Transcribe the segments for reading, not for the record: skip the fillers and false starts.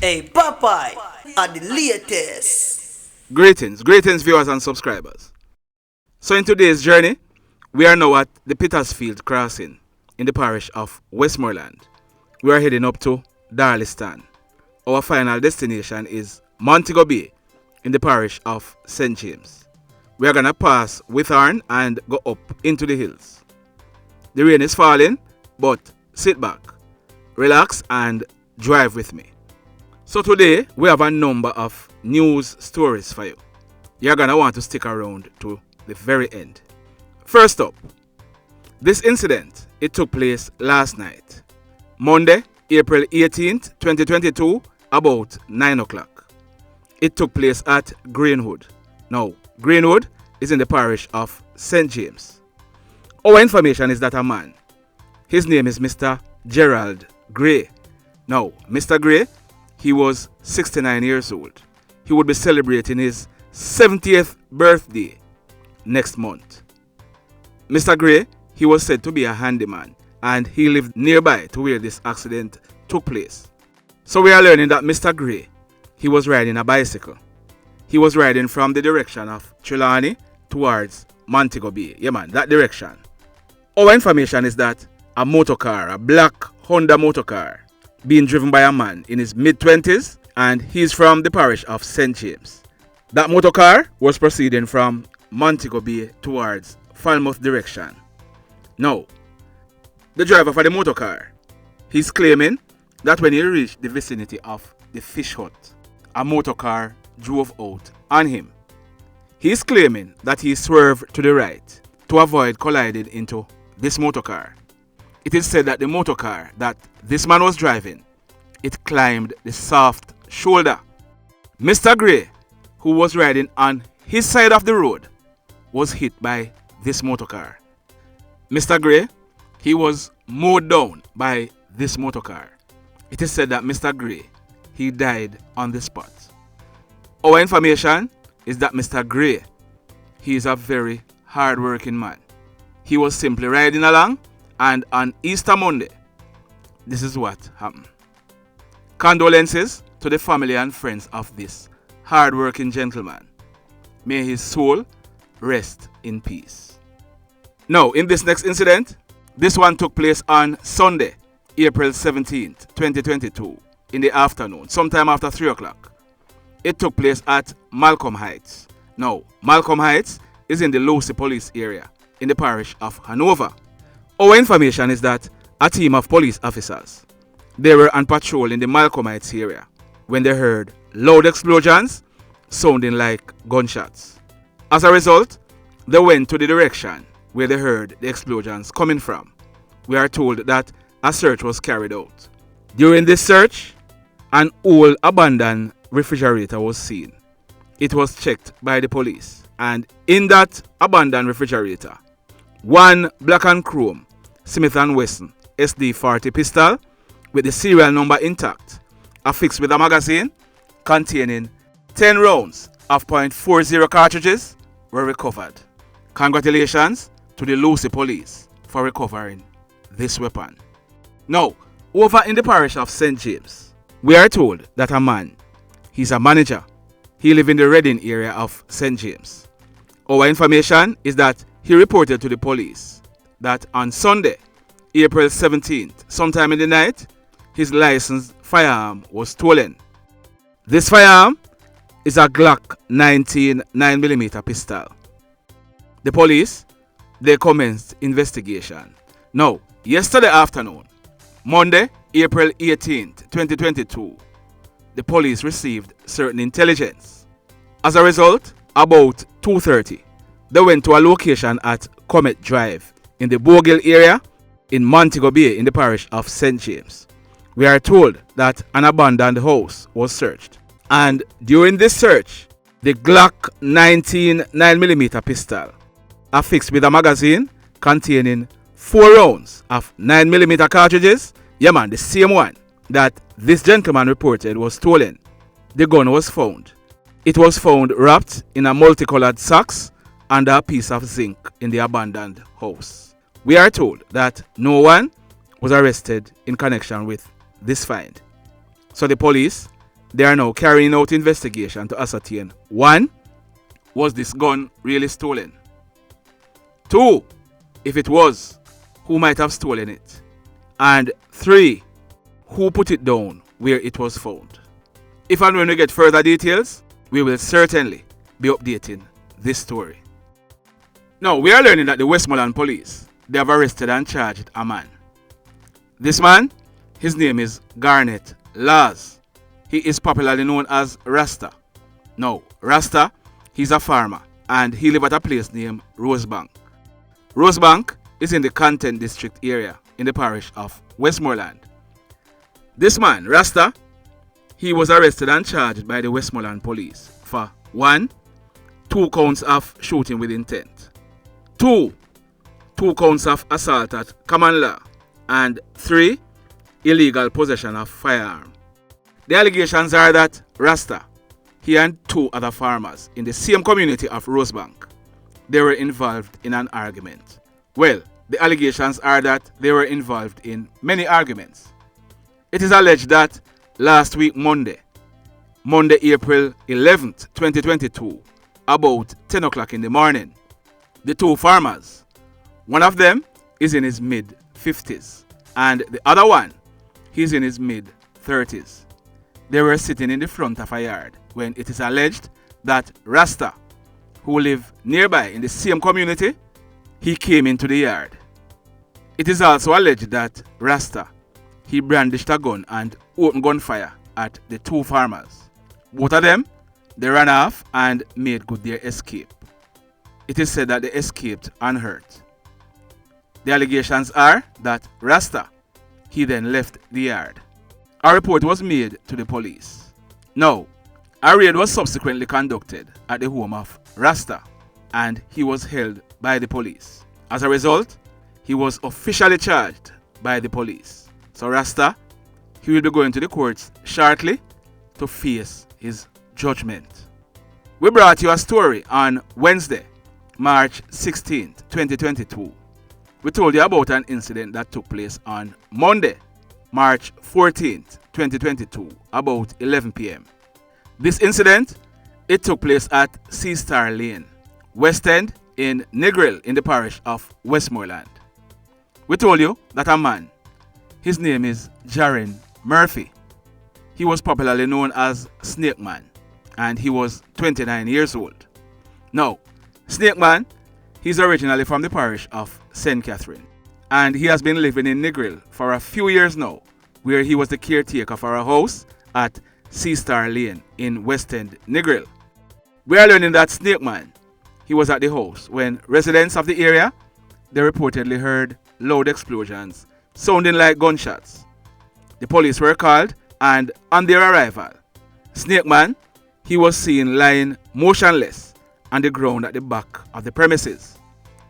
Hey, Popeye are the latest. Greetings viewers and subscribers. So in today's journey, we are now at the Petersfield crossing in the parish of Westmoreland. We are heading up to Darliston. Our final destination is Montego Bay in the parish of St. James. We are going to pass Withorn and go up into the hills. The rain is falling, but sit back, relax and drive with me. So today we have a number of news stories for you. You're going to want to stick around to the very end. First up, this incident, it took place last night, Monday, April 18th, 2022, about 9 o'clock. It took place at Greenwood. Now, Greenwood is in the parish of St. James. Our information is that a man, his name is Mr. Gerald Gray. Now, Mr. Gray, he was 69 years old. He would be celebrating his 70th birthday next month. Mr. Gray, he was said to be a handyman and he lived nearby to where this accident took place. So we are learning that Mr. Gray, he was riding a bicycle. He was riding from the direction of Trelawney towards Montego Bay. Yeah man, that direction. Our information is that a motorcar, a black Honda motorcar, being driven by a man in his mid-20s, and he's from the parish of St. James. That motorcar was proceeding from Montego Bay towards Falmouth direction. Now, the driver for the motorcar, he's claiming that when he reached the vicinity of the fish hut, a motorcar drove out on him. He's claiming that he swerved to the right to avoid colliding into this motorcar. It is said that the motorcar that this man was driving, it climbed the soft shoulder. Mr. Gray, who was riding on his side of the road, was hit by this motorcar. Mr. Gray, he was mowed down by this motorcar. It is said that Mr. Gray, he died on the spot. Our information is that Mr. Gray, he is a very hard-working man. He was simply riding along, and on Easter Monday, this is what happened. Condolences to the family and friends of this hard-working gentleman. May his soul rest in peace. Now, in this next incident, this one took place on Sunday, April 17th, 2022, in the afternoon, sometime after 3 o'clock. It took place at Malcolm Heights. Now, Malcolm Heights is in the Lucy Police area, in the parish of Hanover. Our information is that a team of police officers, they were on patrol in the Malcolm Heights area when they heard loud explosions sounding like gunshots. As a result, they went to the direction where they heard the explosions coming from. We are told that a search was carried out. During this search, an old abandoned refrigerator was seen. It was checked by the police, and in that abandoned refrigerator, one black and chrome Smith & Wesson SD-40 pistol with the serial number intact, affixed with a magazine containing 10 rounds of .40 cartridges were recovered. Congratulations to the Lucy Police for recovering this weapon. Now, over in the parish of St. James, we are told that a man, he's a manager. He lives in the Reading area of St. James. Our information is that he reported to the police that on Sunday, April 17th, sometime in the night, his licensed firearm was stolen. This firearm is a Glock 19 9mm pistol. The police, they commenced investigation. Now, yesterday afternoon, Monday, April 18th, 2022, the police received certain intelligence. As a result, about 2:30, they went to a location at Comet Drive in the Bogill area in Montego Bay in the parish of St. James. We are told that an abandoned house was searched. And during this search, the Glock 19 9mm pistol, affixed with a magazine containing 4 rounds of 9mm cartridges, yeah man, the same one that this gentleman reported was stolen. The gun was found. It was found wrapped in a multicolored sacks under a piece of zinc in the abandoned house. We are told that no one was arrested in connection with this find. So the police, They are now carrying out investigation to ascertain: 1. Was this gun really stolen? 2. If it was, who might have stolen it? And 3. Who put it down where it was found? If and when we get further details, we will certainly be updating this story. Now, we are learning that the Westmoreland police, they have arrested and charged a man. This man, his name is Garnet Laws. He is popularly known as Rasta. Now, Rasta, he's a farmer and he lives at a place named Rosebank. Rosebank is in the Content District area in the parish of Westmoreland. This man, Rasta, he was arrested and charged by the Westmoreland police for 1. 2 counts of shooting with intent. 2 counts of assault at common law. And 3, illegal possession of firearm. The allegations are that Rasta, he and 2 other farmers in the same community of Rosebank, they were involved in an argument. Well, the allegations are that they were involved in many arguments. It is alleged that last week Monday, April 11th, 2022, about 10 o'clock in the morning, the 2 farmers, one of them is in his mid-50s and the other one, he's in his mid-30s. They were sitting in the front of a yard when it is alleged that Rasta, who lived nearby in the same community, he came into the yard. It is also alleged that Rasta, he brandished a gun and opened gunfire at the 2 farmers. Both of them, they ran off and made good their escape. It is said that they escaped unhurt. The allegations are that Rasta, he then left the yard. A report was made to the police. Now, a raid was subsequently conducted at the home of Rasta and he was held by the police. As a result, he was officially charged by the police. So Rasta, he will be going to the courts shortly to face his judgment. We brought you a story on Wednesday, March 16th, 2022. We told you about an incident that took place on Monday, March 14th, 2022, about 11 p.m. This incident, it took place at Seastar Lane, West End in Negril in the parish of Westmoreland. We told you that a man, his name is Jarren Murphy. He was popularly known as Snake Man and he was 29 years old. Now, Snake Man, he's originally from the parish of St. Catherine and he has been living in Negril for a few years now, where he was the caretaker for a house at Seastar Lane in West End, Negril. We are learning that Snake Man, he was at the house when residents of the area, they reportedly heard loud explosions sounding like gunshots. The police were called and on their arrival, Snake Man, he was seen lying motionless on the ground at the back of the premises.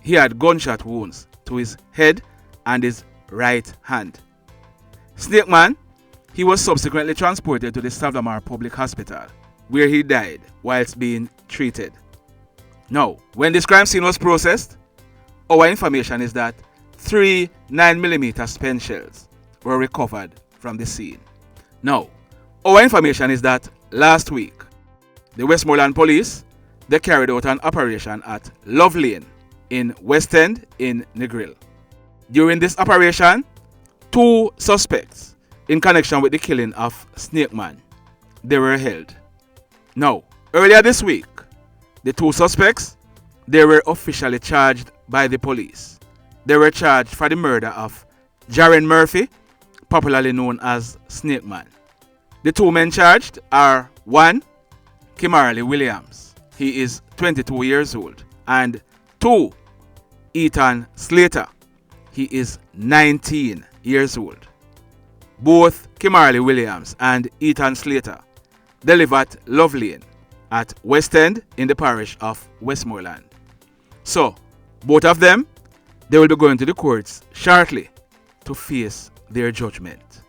He had gunshot wounds to his head and his right hand. Snake Man, he was subsequently transported to the Savlamar Public Hospital, where he died whilst being treated. Now, when this crime scene was processed, our information is that 3 9mm spent shells were recovered from the scene. Now, our information is that last week, the Westmoreland police, they carried out an operation at Love Lane in West End in Negril. During this operation, 2 suspects in connection with the killing of Snake Man, they were held. Now, earlier this week, the 2 suspects, they were officially charged by the police. They were charged for the murder of Jarren Murphy, popularly known as Snake Man. The 2 men charged are 1. Kimarley Williams, he is 22 years old, and 2. Eaton Slater, he is 19 years old. Both Kimarley Williams and Eaton Slater, they live at Love Lane at West End in the parish of Westmoreland. So, both of them, they will be going to the courts shortly to face their judgment.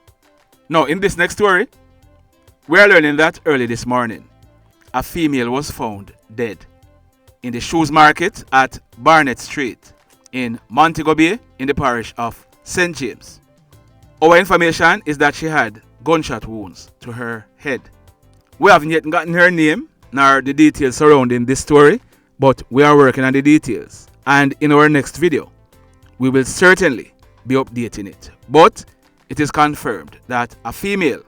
Now, in this next story, we are learning that early this morning, a female was found dead in the shoes market at Barnett Street in Montego Bay in the parish of St. James. Our information is that she had gunshot wounds to her head. We haven't yet gotten her name nor the details surrounding this story, but we are working on the details. And in our next video, we will certainly be updating it. But it is confirmed that a female,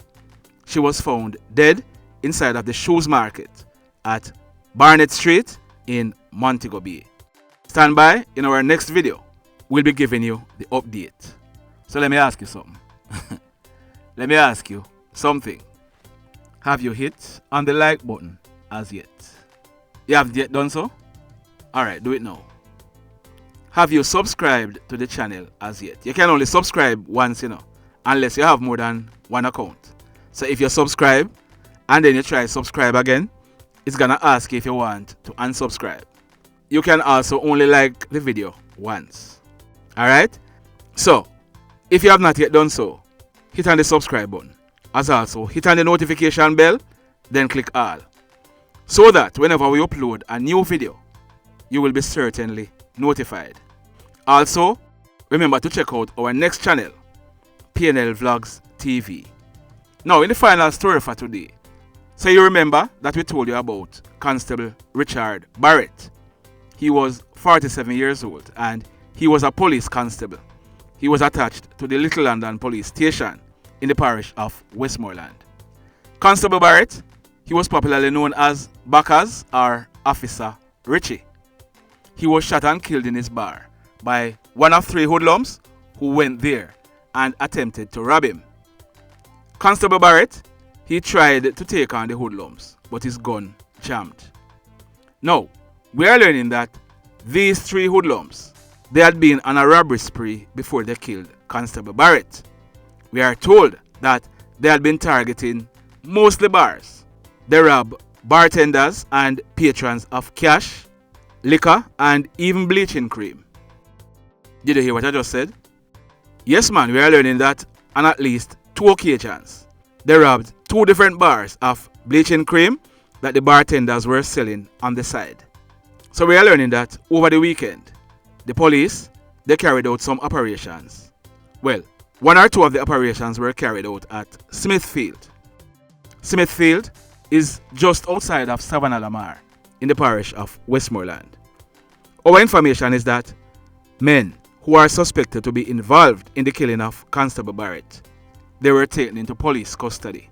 she was found dead inside of the shoes market at Barnett Street in Montego Bay. Stand by, in our next video, we'll be giving you the update. So let me ask you something. Let me ask you something. Have you hit on the like button as yet? You haven't yet done so? Alright, do it now. Have you subscribed to the channel as yet? You can only subscribe once, unless you have more than one account. So if you subscribe and then you try subscribe again, it's gonna ask you if you want to unsubscribe. You can also only like the video once. Alright? So, if you have not yet done so, hit on the subscribe button. As also, hit on the notification bell, then click all. So that whenever we upload a new video, you will be certainly notified. Also, remember to check out our next channel, PNL Vlogs TV. Now, in the final story for today, so you remember that we told you about Constable Richard Barrett. He was 47 years old and he was a police constable. He was attached to the Little London Police Station in the parish of Westmoreland. Constable Barrett, he was popularly known as Backers or Officer Richie. He was shot and killed in his bar by one of 3 hoodlums who went there and attempted to rob him. Constable Barrett, he tried to take on the hoodlums, but his gun jammed. Now, we are learning that these 3 hoodlums, they had been on a robbery spree before they killed Constable Barrett. We are told that they had been targeting mostly bars. They robbed bartenders and patrons of cash, liquor, and even bleaching cream. Did you hear what I just said? Yes, man, we are learning that on at least 2 occasions, they robbed 2 different bars of bleaching cream that the bartenders were selling on the side. So we are learning that over the weekend, the police, they carried out some operations. Well, 1 or 2 of the operations were carried out at Smithfield. Smithfield is just outside of Savannah Lamar in the parish of Westmoreland. Our information is that men who are suspected to be involved in the killing of Constable Barrett, they were taken into police custody.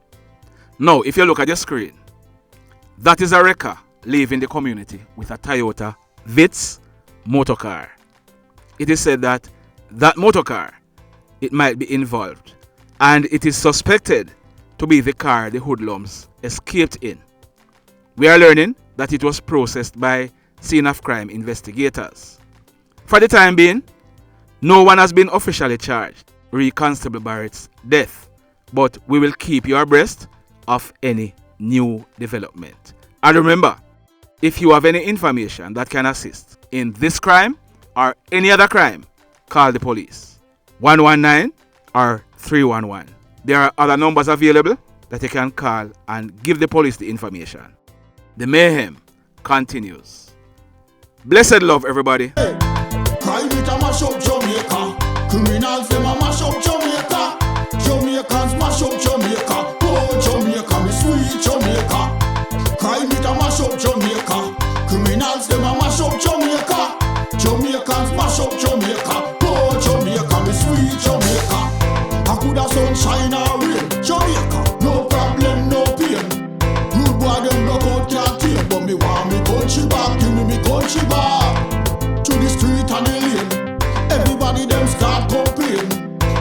Now, if you look at your screen, that is a wrecker leaving the community with a Toyota Vitz motorcar. It is said that that motorcar, it might be involved, and it is suspected to be the car the hoodlums escaped in. We are learning that it was processed by scene of crime investigators. For the time being, no one has been officially charged re Constable Barrett's death, but we will keep you abreast of any new development. And remember, if you have any information that can assist in this crime or any other crime, call the police. 119 or 311. There are other numbers available that you can call and give the police the information. The mayhem continues. Blessed love, everybody. Crime it a mash up Jamaica. Criminals them a mash up Jamaica. Jamaicans mash up Jamaica. Oh Jamaica, me sweet Jamaica. Crime it a mash up Jamaica. Criminals them a mash up Jamaica. Jamaicans mash up Jamaica. Oh Jamaica, me sweet Jamaica. I coulda sunshine or rain. Jamaica, no problem, no pain. Rude boy them knock out can't tame, but me want me country back. Give me country back. To the street and the lane, everybody them start complain.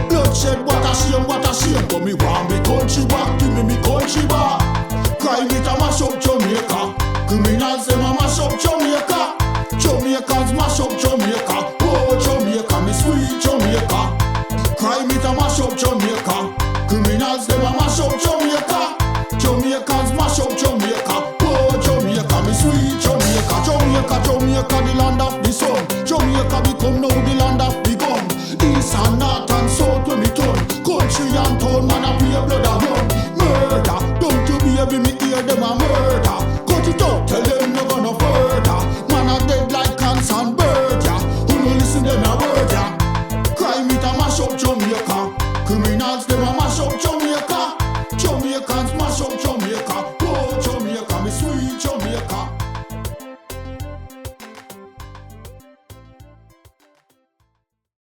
Bloodshed, what a shame, but me want me country back. Give me country back. Crime it a mash up Jamaica. Criminals them a mash up Jamaica. Jamaicans mash up Jamaica. Oh Jamaica, me sweet Jamaica. Crime it a mash up Jamaica. Criminals them a mash up Jamaica. Jamaicans mash up Jamaica. Oh Jamaica, me sweet Jamaica. Jamaica, the land of the sun. Jamaica become now the land of the gun. East and north and south when me turn. Country and town, man a pay blood a run. Murder, don't you baby me hear them a murder. Cut it out, tell them no gonna further. Man a dead like cans and bird, yeah. Who no listen them a word, yeah. Crime it a mash up Jamaica. Criminals them